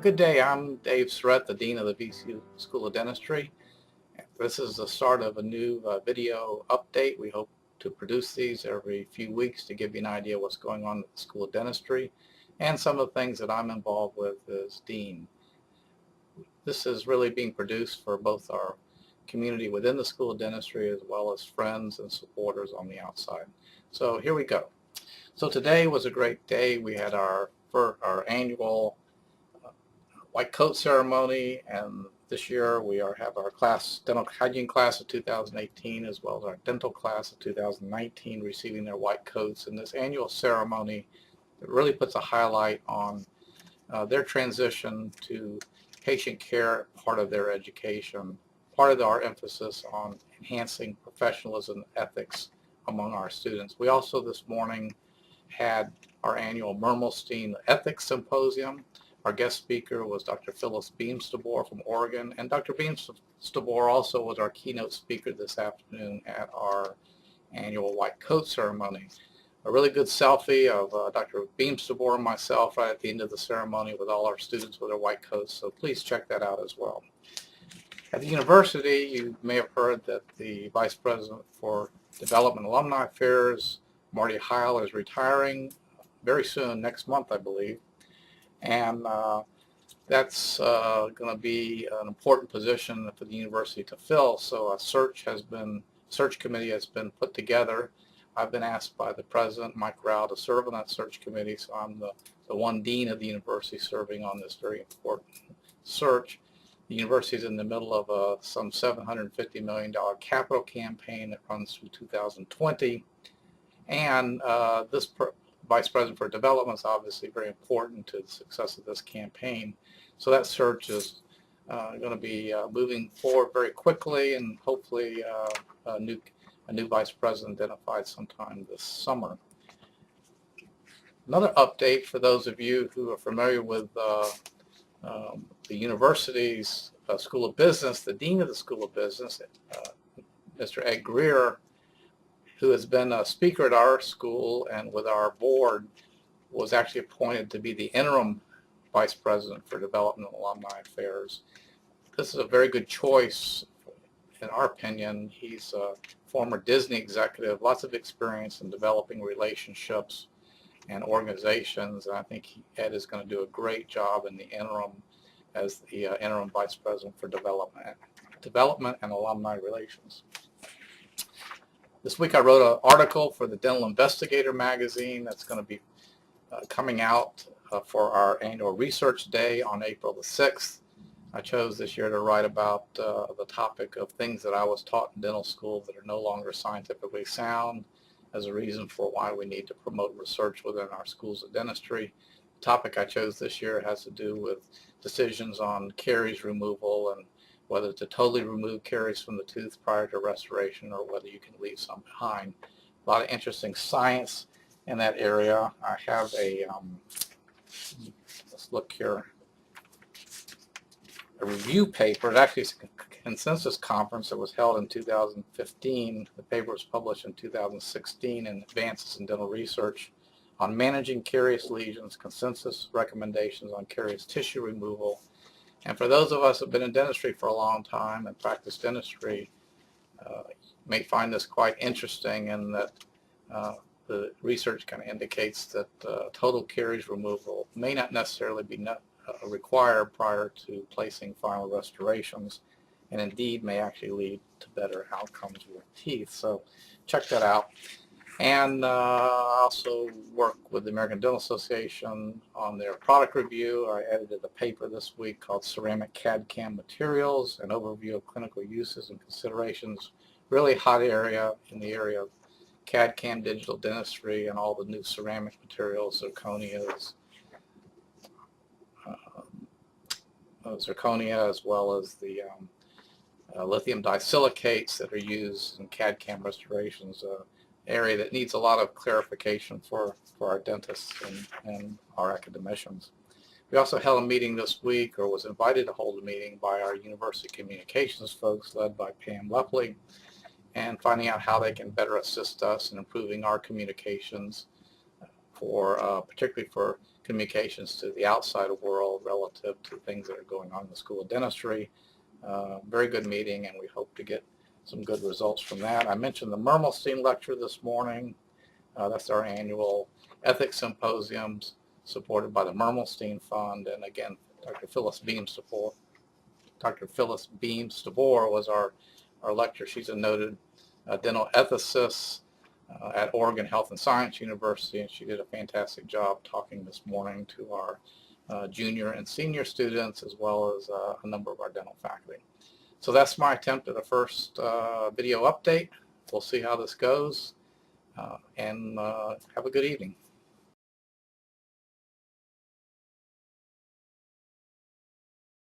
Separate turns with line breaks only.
Good day. I'm Dave Sarrett, the Dean of the VCU School of Dentistry. This is the start of a new video update. We hope to produce these every few weeks to give you an idea of what's going on at the School of Dentistry and some of the things that I'm involved with as Dean. This is really being produced for both our community within the School of Dentistry as well as friends and supporters on the outside. So here we go. So today was a great day. We had our annual white coat ceremony, and this year we have our dental hygiene class of 2018 as well as our dental class of 2019 receiving their white coats. And this annual ceremony, it really puts a highlight on their transition to patient care, part of their education, part of our emphasis on enhancing professionalism and ethics among our students. We also this morning had our annual Mermelstein Ethics Symposium. Our guest speaker was Dr. Phyllis Beamstabor from Oregon, and Dr. Beamstabor also was our keynote speaker this afternoon at our annual white coat ceremony. A really good selfie of Dr. Beamstabor and myself right at the end of the ceremony with all our students with their white coats, so please check that out as well. At the university, you may have heard that the Vice President for Development Alumni Affairs, Marty Heil, is retiring very soon, next month I believe. And that's going to be an important position for the university to fill. So a search committee has been put together. I've been asked by the president, Mike Rao, to serve on that search committee. So I'm the one dean of the university serving on this very important search. The university is in the middle of some $750 million capital campaign that runs through 2020. And this Vice President for Development is obviously very important to the success of this campaign. So that search is going to be moving forward very quickly, and hopefully a new Vice President identified sometime this summer. Another update for those of you who are familiar with the university's School of Business, the Dean of the School of Business, Mr. Ed Greer, who has been a speaker at our school and with our board, was actually appointed to be the interim Vice President for Development and Alumni Affairs. This is a very good choice, in our opinion. He's a former Disney executive, lots of experience in developing relationships and organizations, and I think Ed is going to do a great job in the interim as the interim Vice President for Development and Alumni Relations. This week I wrote an article for the Dental Investigator magazine that's going to be coming out for our annual research day on April the 6th. I chose this year to write about the topic of things that I was taught in dental school that are no longer scientifically sound as a reason for why we need to promote research within our schools of dentistry. The topic I chose this year has to do with decisions on caries removal and whether to totally remove caries from the tooth prior to restoration or whether you can leave some behind. A lot of interesting science in that area. I have let's look here, a review paper. It actually is a consensus conference that was held in 2015. The paper was published in 2016 in Advances in Dental Research on Managing Carious Lesions, Consensus Recommendations on Carious Tissue Removal. And for those of us who have been in dentistry for a long time and practice dentistry, may find this quite interesting in that the research kind of indicates that total caries removal may not necessarily be required prior to placing final restorations, and indeed may actually lead to better outcomes with teeth. So check that out. And I also work with the American Dental Association on their product review. I edited a paper this week called Ceramic CAD/CAM Materials, an overview of clinical uses and considerations. Really hot area in the area of CAD/CAM digital dentistry and all the new ceramic materials, zirconia, as well as the lithium disilicates that are used in CAD/CAM restorations. Area that needs a lot of clarification for our dentists and our academicians. We also held a meeting this week, or was invited to hold a meeting by our university communications folks led by Pam Lepley, and finding out how they can better assist us in improving our communications particularly for communications to the outside world relative to things that are going on in the School of Dentistry. Very good meeting, and we hope to get some good results from that. I mentioned the Mermelstein lecture this morning. That's our annual ethics symposiums supported by the Mermelstein Fund. And again, Dr. Phyllis Beam-Stabor was our lecturer. She's a noted dental ethicist at Oregon Health and Science University, and she did a fantastic job talking this morning to our junior and senior students, as well as a number of our dental faculty. So that's my attempt at a first video update. We'll see how this goes, and have a good evening.